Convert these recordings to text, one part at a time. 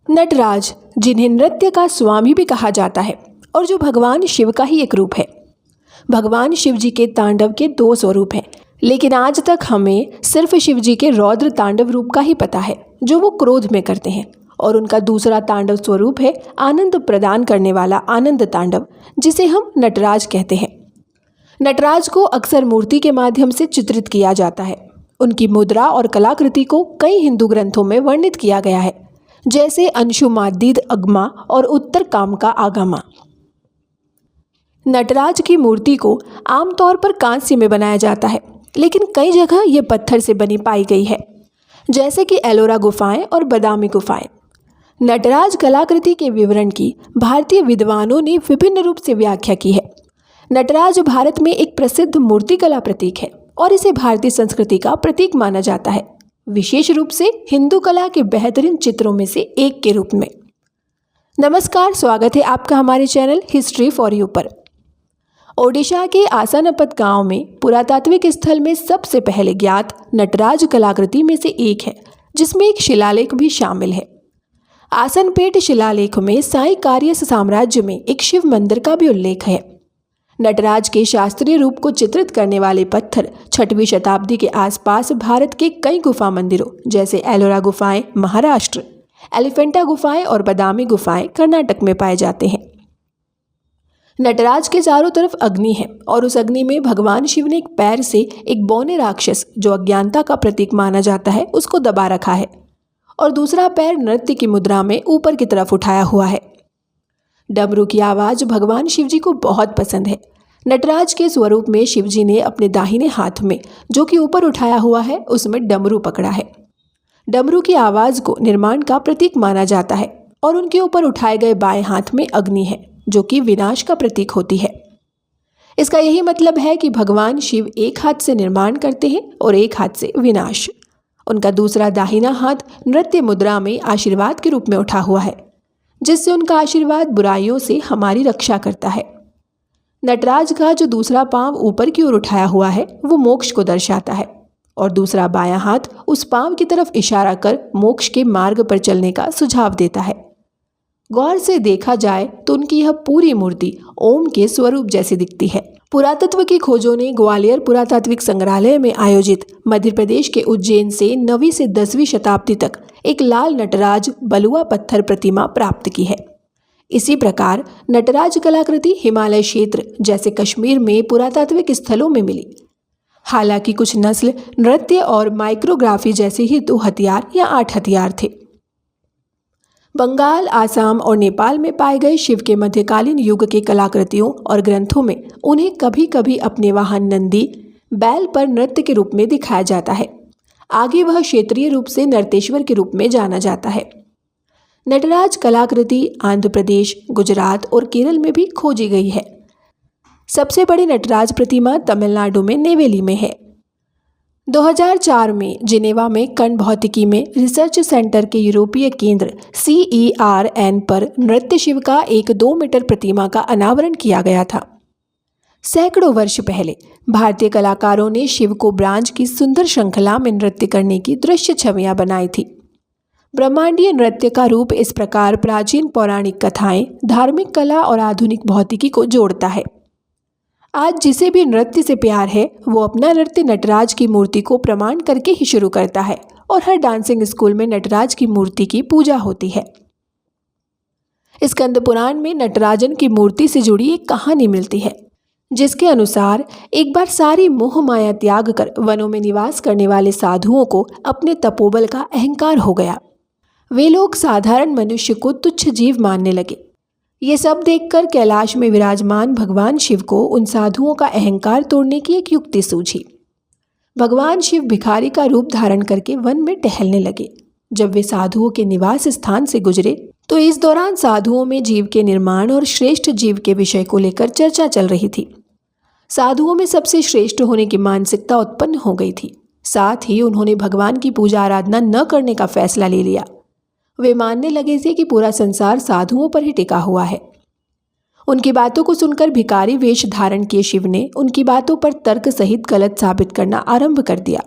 नटराज, जिन्हें नृत्य का स्वामी भी कहा जाता है और जो भगवान शिव का ही एक रूप है। भगवान शिव जी के तांडव के दो स्वरूप हैं, लेकिन आज तक हमें सिर्फ शिव जी के रौद्र तांडव रूप का ही पता है जो वो क्रोध में करते हैं, और उनका दूसरा तांडव स्वरूप है आनंद प्रदान करने वाला आनंद तांडव, जिसे हम नटराज कहते हैं। नटराज को अक्सर मूर्ति के माध्यम से चित्रित किया जाता है। उनकी मुद्रा और कलाकृति को कई हिंदू ग्रंथों में वर्णित किया गया है, जैसे अंशुमादीद अगमा और उत्तर काम का आगमा। नटराज की मूर्ति को आमतौर पर कांस्य में बनाया जाता है, लेकिन कई जगह ये पत्थर से बनी पाई गई है, जैसे कि एलोरा गुफाएं और बादामी गुफाएं। नटराज कलाकृति के विवरण की भारतीय विद्वानों ने विभिन्न रूप से व्याख्या की है। नटराज भारत में एक प्रसिद्ध मूर्तिकला प्रतीक है और इसे भारतीय संस्कृति का प्रतीक माना जाता है, विशेष रूप से हिंदू कला के बेहतरीन चित्रों में से एक के रूप में। नमस्कार, स्वागत है आपका हमारे चैनल हिस्ट्री फॉर यू पर। ओडिशा के आसानपत गांव में पुरातात्विक स्थल में सबसे पहले ज्ञात नटराज कलाकृति में से एक है, जिसमें एक शिलालेख भी शामिल है। आसनपेट शिलालेख में साई कार्यस साम्राज्य में एक शिव मंदिर का भी उल्लेख है। नटराज के शास्त्रीय रूप को चित्रित करने वाले पत्थर 6वीं शताब्दी के आसपास भारत के कई गुफा मंदिरों जैसे एलोरा गुफाएं महाराष्ट्र, एलिफेंटा गुफाएं और बादामी गुफाएं कर्नाटक में पाए जाते हैं। नटराज के चारों तरफ अग्नि है और उस अग्नि में भगवान शिव ने एक पैर से एक बौने राक्षस, जो अज्ञानता का प्रतीक माना जाता है, उसको दबा रखा है और दूसरा पैर नृत्य की मुद्रा में ऊपर की तरफ उठाया हुआ है। डमरू की आवाज़ भगवान शिव जी को बहुत पसंद है। नटराज के स्वरूप में शिव जी ने अपने दाहिने हाथ में, जो कि ऊपर उठाया हुआ है, उसमें डमरू पकड़ा है। डमरू की आवाज़ को निर्माण का प्रतीक माना जाता है और उनके ऊपर उठाए गए बाएं हाथ में अग्नि है, जो कि विनाश का प्रतीक होती है। इसका यही मतलब है कि भगवान शिव एक हाथ से निर्माण करते हैं और एक हाथ से विनाश। उनका दूसरा दाहिना हाथ नृत्य मुद्रा में आशीर्वाद के रूप में उठा हुआ है, जिससे उनका आशीर्वाद बुराइयों से हमारी रक्षा करता है। नटराज का जो दूसरा पांव ऊपर की ओर उठाया हुआ है, वो मोक्ष को दर्शाता है और दूसरा बायां हाथ उस पांव की तरफ इशारा कर मोक्ष के मार्ग पर चलने का सुझाव देता है। गौर से देखा जाए तो उनकी यह पूरी मूर्ति ओम के स्वरूप जैसी दिखती है। पुरातत्व की खोजों ने ग्वालियर पुरातात्विक संग्रहालय में आयोजित मध्य प्रदेश के उज्जैन से 9वीं से 10वीं शताब्दी तक एक लाल नटराज बलुआ पत्थर प्रतिमा प्राप्त की है। इसी प्रकार नटराज कलाकृति हिमालय क्षेत्र जैसे कश्मीर में पुरातात्विक स्थलों में मिली। हालांकि कुछ नस्ल नृत्य और माइक्रोग्राफी जैसे ही 2 हथियार या 8 हथियार थे। बंगाल, आसाम और नेपाल में पाए गए शिव के मध्यकालीन युग के कलाकृतियों और ग्रंथों में उन्हें कभी कभी अपने वाहन नंदी, बैल पर नृत्य के रूप में दिखाया जाता है। आगे वह क्षेत्रीय रूप से नर्तेश्वर के रूप में जाना जाता है। नटराज कलाकृति आंध्र प्रदेश, गुजरात और केरल में भी खोजी गई है। सबसे बड़ी नटराज प्रतिमा तमिलनाडु में नेवेली में है। 2004 में जिनेवा में कण भौतिकी में रिसर्च सेंटर के यूरोपीय केंद्र CERN पर नृत्य शिव का एक 2 मीटर प्रतिमा का अनावरण किया गया था। सैकड़ों वर्ष पहले भारतीय कलाकारों ने शिव को ब्रांज की सुंदर श्रृंखला में नृत्य करने की दृश्य छवियां बनाई थी। ब्रह्मांडीय नृत्य का रूप इस प्रकार प्राचीन पौराणिक कथाएं, धार्मिक कला और आधुनिक भौतिकी को जोड़ता है। आज जिसे भी नृत्य से प्यार है, वो अपना नृत्य नटराज की मूर्ति को प्रमाण करके ही शुरू करता है और हर डांसिंग स्कूल में नटराज की मूर्ति की पूजा होती है। स्कंद पुराण में नटराजन की मूर्ति से जुड़ी एक कहानी मिलती है, जिसके अनुसार एक बार सारी मोह माया त्याग कर वनों में निवास करने वाले साधुओं को अपने तपोबल का अहंकार हो गया। वे लोग साधारण मनुष्य को तुच्छ जीव मानने लगे। ये सब देखकर कैलाश में विराजमान भगवान शिव को उन साधुओं का अहंकार तोड़ने की एक युक्ति सूझी। भगवान शिव भिखारी का रूप धारण करके वन में टहलने लगे। जब वे साधुओं के निवास स्थान से गुजरे तो इस दौरान साधुओं में जीव के निर्माण और श्रेष्ठ जीव के विषय को लेकर चर्चा चल रही थी। साधुओं में सबसे श्रेष्ठ होने की मानसिकता उत्पन्न हो गई थी। साथ ही उन्होंने भगवान की पूजा आराधना न करने का फैसला ले लिया। वे मानने लगे थे कि पूरा संसार साधुओं पर ही टिका हुआ है। उनकी बातों को सुनकर भिखारी वेश धारण किए शिव ने उनकी बातों पर तर्क सहित गलत साबित करना आरंभ कर दिया।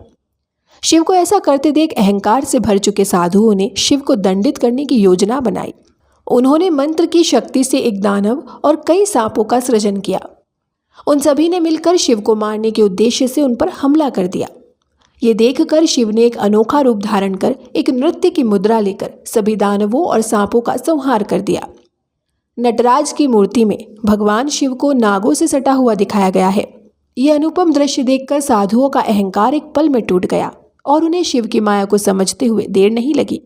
शिव को ऐसा करते देख अहंकार से भर चुके साधुओं ने शिव को दंडित करने की योजना बनाई। उन्होंने मंत्र की शक्ति से एक दानव और कई सांपों का सृजन किया। उन सभी ने मिलकर शिव को मारने के उद्देश्य से उन पर हमला कर दिया। ये देखकर शिव ने एक अनोखा रूप धारण कर एक नृत्य की मुद्रा लेकर सभी दानवों और सांपों का संहार कर दिया। नटराज की मूर्ति में भगवान शिव को नागों से सटा हुआ दिखाया गया है। यह अनुपम दृश्य देखकर साधुओं का अहंकार एक पल में टूट गया और उन्हें शिव की माया को समझते हुए देर नहीं लगी।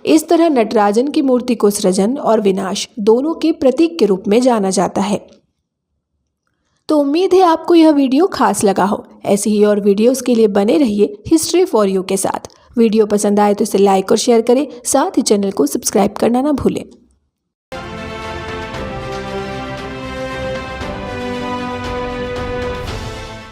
इस तरह नटराजन की मूर्ति को सृजन और विनाश दोनों के प्रतीक के रूप में जाना जाता है। तो उम्मीद है आपको यह वीडियो खास लगा हो। ऐसी ही और वीडियोस के लिए बने रहिए हिस्ट्री फॉर यू के साथ। वीडियो पसंद आए तो इसे लाइक और शेयर करें, साथ ही चैनल को सब्सक्राइब करना ना भूलें।